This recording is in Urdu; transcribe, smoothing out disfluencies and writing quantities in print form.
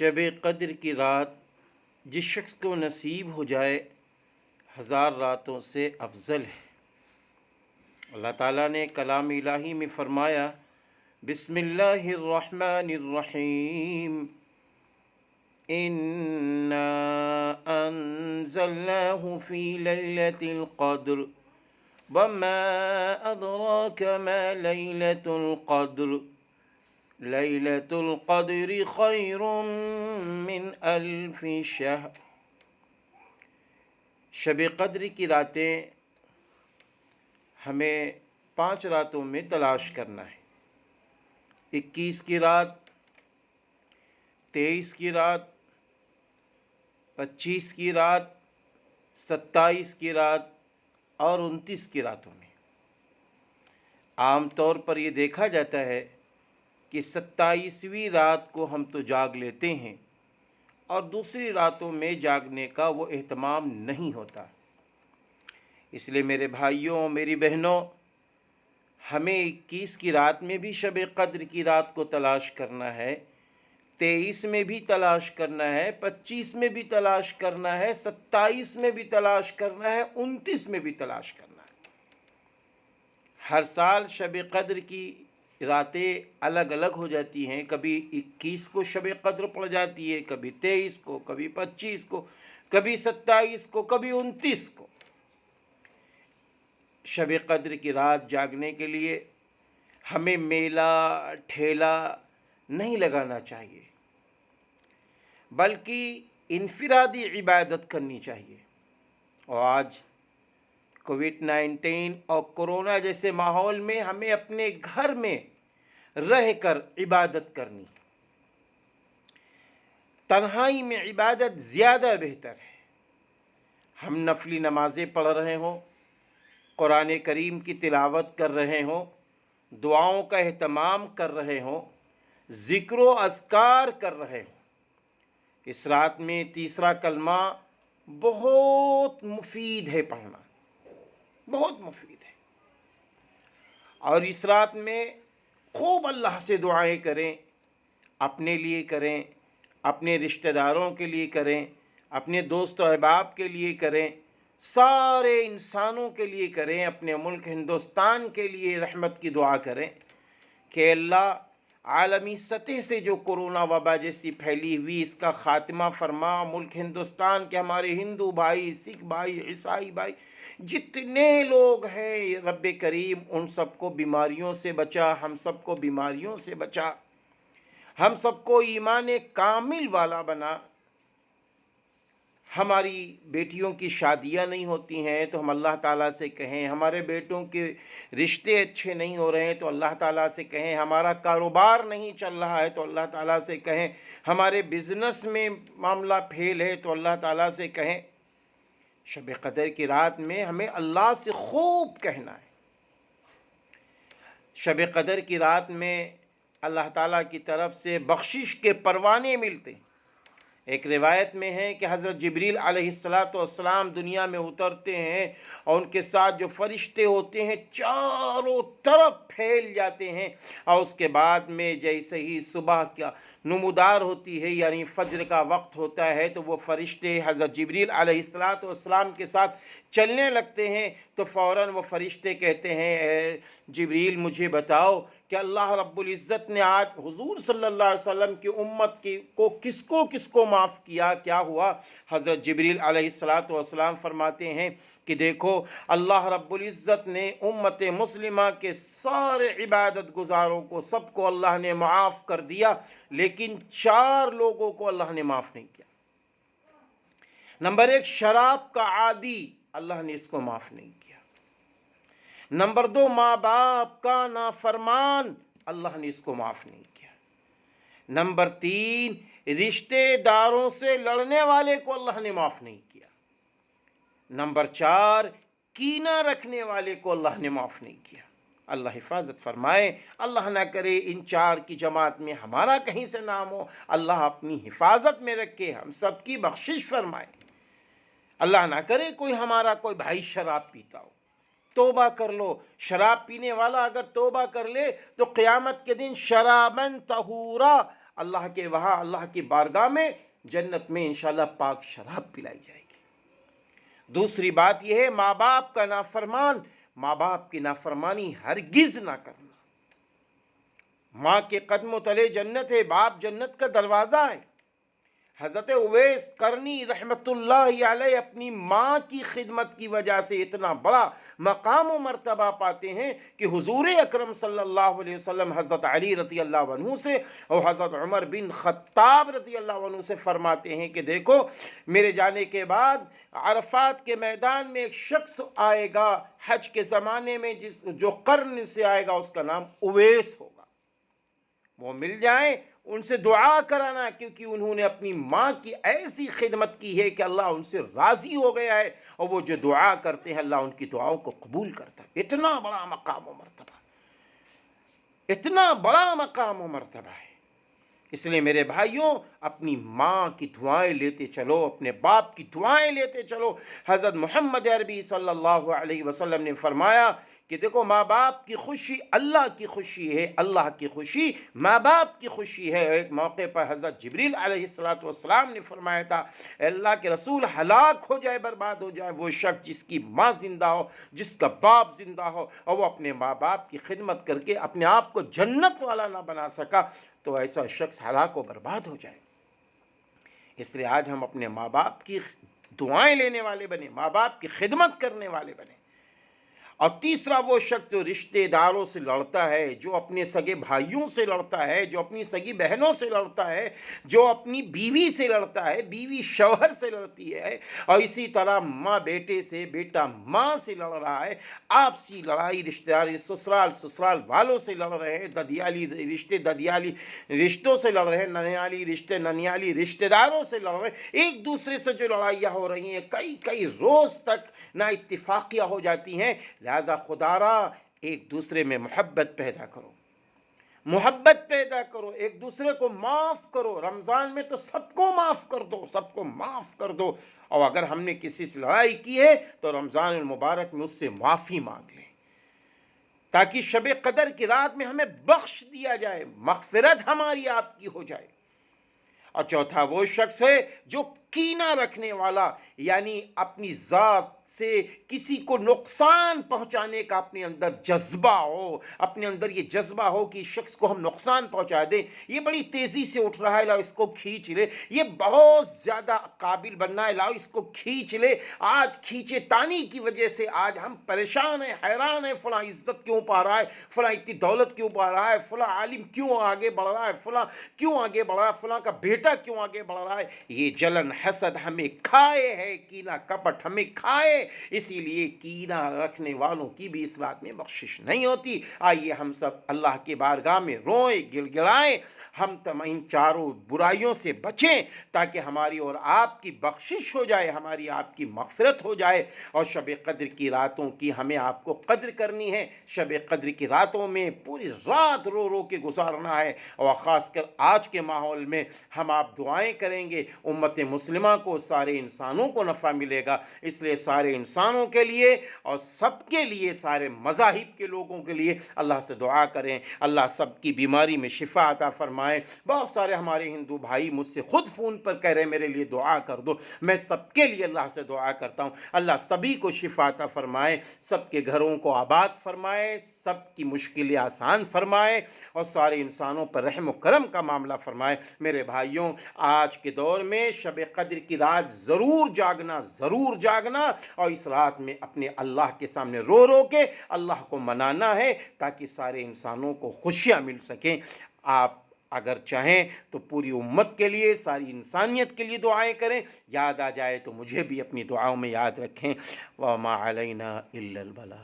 شب قدر کی رات جس شخص کو نصیب ہو جائے 1000 راتوں سے افضل ہے۔ اللہ تعالیٰ نے کلام الہی میں فرمایا، بسم اللہ الرحمن الرحیم، انا انزلناہ فی لیلۃ القدر وما ادراک ما لیلۃ القدر لیلۃ القدر خیر من الف شہر۔ شب قدر کی راتیں ہمیں 5 راتوں میں تلاش کرنا ہے۔ 21 کی رات، 23 کی رات، 25 کی رات، 27 کی رات اور 29 کی راتوں میں۔ عام طور پر یہ دیکھا جاتا ہے کہ 27ویں رات کو ہم تو جاگ لیتے ہیں اور دوسری راتوں میں جاگنے کا وہ اہتمام نہیں ہوتا۔ اس لیے میرے بھائیوں، میری بہنوں، ہمیں 21 کی رات میں بھی شب قدر کی رات کو تلاش کرنا ہے، 23 میں بھی تلاش کرنا ہے، 25 میں بھی تلاش کرنا ہے، 27 میں بھی تلاش کرنا ہے، 29 میں بھی تلاش کرنا ہے۔ ہر سال شب قدر کی راتیں الگ الگ ہو جاتی ہیں، کبھی 21 کو شب قدر پڑ جاتی ہے، کبھی 23 کو، کبھی 25 کو، کبھی 27 کو، کبھی 29 کو۔ شب قدر کی رات جاگنے کے لیے ہمیں میلہ ٹھیلا نہیں لگانا چاہیے، بلکہ انفرادی عبادت کرنی چاہیے۔ اور آج کووڈ-19 اور کرونا جیسے ماحول میں ہمیں اپنے گھر میں رہ کر عبادت کرنی، تنہائی میں عبادت زیادہ بہتر ہے۔ ہم نفلی نمازیں پڑھ رہے ہوں، قرآن کریم کی تلاوت کر رہے ہوں، دعاؤں کا اہتمام کر رہے ہوں، ذکر و اذکار کر رہے ہوں۔ اس رات میں تیسرا کلمہ بہت مفید ہے پڑھنا، بہت مفید ہے۔ اور اس رات میں خوب اللہ سے دعائیں کریں، اپنے لیے کریں، اپنے رشتہ داروں کے لیے کریں، اپنے دوست و احباب کے لیے کریں، سارے انسانوں کے لیے کریں، اپنے ملک ہندوستان کے لیے رحمت کی دعا کریں کہ اللہ عالمی سطح سے جو کرونا وبا جیسی پھیلی ہوئی، اس کا خاتمہ فرما۔ ملک ہندوستان کے ہمارے ہندو بھائی، سکھ بھائی، عیسائی بھائی، جتنے لوگ ہیں رب کریم ان سب کو بیماریوں سے بچا، ہم سب کو بیماریوں سے بچا، ہم سب کو ایمان کامل والا بنا۔ ہماری بیٹیوں کی شادیاں نہیں ہوتی ہیں تو ہم اللہ تعالیٰ سے کہیں، ہمارے بیٹوں کے رشتے اچھے نہیں ہو رہے ہیں تو اللہ تعالیٰ سے کہیں، ہمارا کاروبار نہیں چل رہا ہے تو اللہ تعالیٰ سے کہیں، ہمارے بزنس میں معاملہ پھیل ہے تو اللہ تعالیٰ سے کہیں۔ شب قدر کی رات میں ہمیں اللہ سے خوب کہنا ہے۔ شب قدر کی رات میں اللہ تعالیٰ کی طرف سے بخشش کے پروانے ملتے ہیں۔ ایک روایت میں ہے کہ حضرت جبریل علیہ السلام دنیا میں اترتے ہیں اور ان کے ساتھ جو فرشتے ہوتے ہیں چاروں طرف پھیل جاتے ہیں، اور اس کے بعد میں جیسے ہی صبح کا نمودار ہوتی ہے، یعنی فجر کا وقت ہوتا ہے، تو وہ فرشتے حضرت جبریل علیہ السلام کے ساتھ چلنے لگتے ہیں، تو فوراً وہ فرشتے کہتے ہیں، اے جبریل مجھے بتاؤ کہ اللہ رب العزت نے آج حضور صلی اللہ علیہ وسلم کی امت کو کس کو معاف کیا، کیا ہوا؟ حضرت جبریل علیہ السلام فرماتے ہیں کہ دیکھو اللہ رب العزت نے امت مسلمہ کے سارے عبادت گزاروں کو سب کو اللہ نے معاف کر دیا، لیکن 4 لوگوں کو اللہ نے معاف نہیں کیا۔ نمبر 1، شراب کا عادی، اللہ نے اس کو معاف نہیں کیا۔ نمبر 2، ماں باپ کا نافرمان، اللہ نے اس کو معاف نہیں کیا۔ نمبر 3، رشتے داروں سے لڑنے والے کو اللہ نے معاف نہیں کیا۔ نمبر 4، کینہ رکھنے والے کو اللہ نے معاف نہیں کیا۔ اللہ حفاظت فرمائے، اللہ نہ کرے ان 4 کی جماعت میں ہمارا کہیں سے نام ہو، اللہ اپنی حفاظت میں رکھے، ہم سب کی بخشش فرمائے۔ اللہ نہ کرے کوئی کوئی بھائی شراب پیتا ہو، توبہ کر لو۔ شراب پینے والا اگر توبہ کر لے تو قیامت کے دن شرابن طہورا اللہ کے وہاں اللہ کی بارگاہ میں جنت میں انشاءاللہ پاک شراب پلائی جائے گی۔ دوسری بات یہ ہے ماں باپ کا نافرمان، ماں باپ کی نافرمانی ہرگز نہ کرنا۔ ماں کے قدموں تلے جنت ہے، باپ جنت کا دروازہ ہے۔ حضرت اویس قرنی رحمت اللہ علیہ اپنی ماں کی خدمت کی وجہ سے اتنا بڑا مقام و مرتبہ پاتے ہیں کہ حضور اکرم صلی اللہ علیہ وسلم حضرت علی رضی اللہ عنہ سے اور حضرت عمر بن خطاب رضی اللہ عنہ سے فرماتے ہیں کہ دیکھو میرے جانے کے بعد عرفات کے میدان میں ایک شخص آئے گا حج کے زمانے میں جو قرن سے آئے گا، اس کا نام اویس ہوگا۔ وہ مل جائیں، ان سے دعا کرانا، کیونکہ انہوں نے اپنی ماں کی ایسی خدمت کی ہے کہ اللہ ان سے راضی ہو گیا ہے، اور وہ جو دعا کرتے ہیں اللہ ان کی دعاؤں کو قبول کرتا ہے۔ اتنا بڑا مقام و مرتبہ، اتنا بڑا مقام و مرتبہ ہے۔ اس لیے میرے بھائیوں اپنی ماں کی دعائیں لیتے چلو، اپنے باپ کی دعائیں لیتے چلو۔ حضرت محمد عربی صلی اللہ علیہ وسلم نے فرمایا کہ دیکھو ماں باپ کی خوشی اللہ کی خوشی ہے، اللہ کی خوشی ماں باپ کی خوشی ہے۔ ایک موقع پر حضرت جبریل علیہ السلام نے فرمایا تھا، اے اللہ کے رسول ہلاک ہو جائے، برباد ہو جائے وہ شخص جس کی ماں زندہ ہو، جس کا باپ زندہ ہو، اور وہ اپنے ماں باپ کی خدمت کر کے اپنے آپ کو جنت والا نہ بنا سکا، تو ایسا شخص ہلاک و برباد ہو جائے۔ اس لیے آج ہم اپنے ماں باپ کی دعائیں لینے والے بنے، ماں باپ کی خدمت کرنے والے بنے۔ اور تیسرا وہ شخص جو رشتہ داروں سے لڑتا ہے، جو اپنے سگے بھائیوں سے لڑتا ہے، جو اپنی سگی بہنوں سے لڑتا ہے، جو اپنی بیوی سے لڑتا ہے، بیوی شوہر سے لڑتی ہے، اور اسی طرح ماں بیٹے سے، بیٹا ماں سے لڑ رہا ہے، آپسی لڑائی رشتہ داری، سسرال والوں سے لڑ رہے ہیں، ددیالی رشتوں سے لڑ رہے ہیں، ننیالی رشتہ داروں سے لڑ رہے ہیں، ایک دوسرے سے جو لڑائیاں ہو رہی ہیں کئی روز تک نا اتفاقیاں ہو جاتی ہیں۔ لہذا خدا را ایک دوسرے میں محبت پیدا کرو، محبت پیدا کرو، ایک دوسرے کو معاف کرو۔ رمضان میں تو سب کو معاف کر دو، سب کو معاف کر دو، اور اگر ہم نے کسی سے لڑائی کی ہے تو رمضان المبارک میں اس سے معافی مانگ لیں، تاکہ شب قدر کی رات میں ہمیں بخش دیا جائے، مغفرت ہماری آپ کی ہو جائے۔ اور چوتھا وہ شخص ہے جو کینہ رکھنے والا، یعنی اپنی ذات سے کسی کو نقصان پہنچانے کا اپنے اندر جذبہ ہو، اپنے اندر یہ جذبہ ہو کہ اس شخص کو ہم نقصان پہنچا دیں، یہ بڑی تیزی سے اٹھ رہا ہے، لاؤ اس کو کھینچ لے، یہ بہت زیادہ قابل بننا ہے، لاؤ اس کو کھینچ لے۔ آج کھینچے تانی کی وجہ سے آج ہم پریشان ہیں، حیران ہیں، فلاں عزت کیوں پا رہا ہے، فلاں اتنی دولت کیوں پا رہا ہے، فلاں عالم کیوں آگے بڑھ رہا ہے، فلاں کیوں آگے بڑھ رہا ہے، فلاں کا بیٹا کیوں آگے بڑھ رہا ہے۔ یہ جلن حسد ہمیں کھائے ہے، کینہ کپٹ ہمیں کھائے، اسی لیے کینہ رکھنے والوں کی بھی اس رات میں بخشش نہیں ہوتی۔ آئیے ہم سب اللہ کی بارگاہ میں روئیں، گڑ گڑائیں، ہم ان چاروں برائیوں سے بچیں، تاکہ ہماری اور آپ کی بخشش ہو جائے، ہماری آپ کی مغفرت ہو جائے۔ اور شب قدر کی راتوں کی ہمیں آپ کو قدر کرنی ہے، شب قدر کی راتوں میں پوری رات رو رو کے گزارنا ہے، اور خاص کر آج کے ماحول میں ہم آپ دعائیں کریں گے، امت مسلمہ کو، سارے انسانوں کو نفع ملے گا۔ اس لیے سارے انسانوں کے لیے اور سب کے لیے، سارے مذاہب کے لوگوں کے لیے اللہ سے دعا کریں، اللہ سب کی بیماری میں شفا عطا فرمائے۔ بہت سارے ہمارے ہندو بھائی مجھ سے خود فون پر کہہ رہے ہیں میرے لیے دعا کر دو، میں سب کے لیے اللہ سے دعا کرتا ہوں، اللہ سبھی کو شفا عطا فرمائے، سب کے گھروں کو آباد فرمائے، سب کی مشکلیں آسان فرمائے، اور سارے انسانوں پر رحم و کرم کا معاملہ فرمائے۔ میرے بھائیوں آج کے دور میں شب قدر کی رات ضرور جاگنا، اور اس رات میں اپنے اللہ کے سامنے رو رو کے اللہ کو منانا ہے، تاکہ سارے انسانوں کو خوشیاں مل سکیں۔ آپ اگر چاہیں تو پوری امت کے لیے، ساری انسانیت کے لیے دعائیں کریں، یاد آ جائے تو مجھے بھی اپنی دعاؤں میں یاد رکھیں۔ وَمَا عَلَيْنَا إِلَّا الْبَلَاغُ۔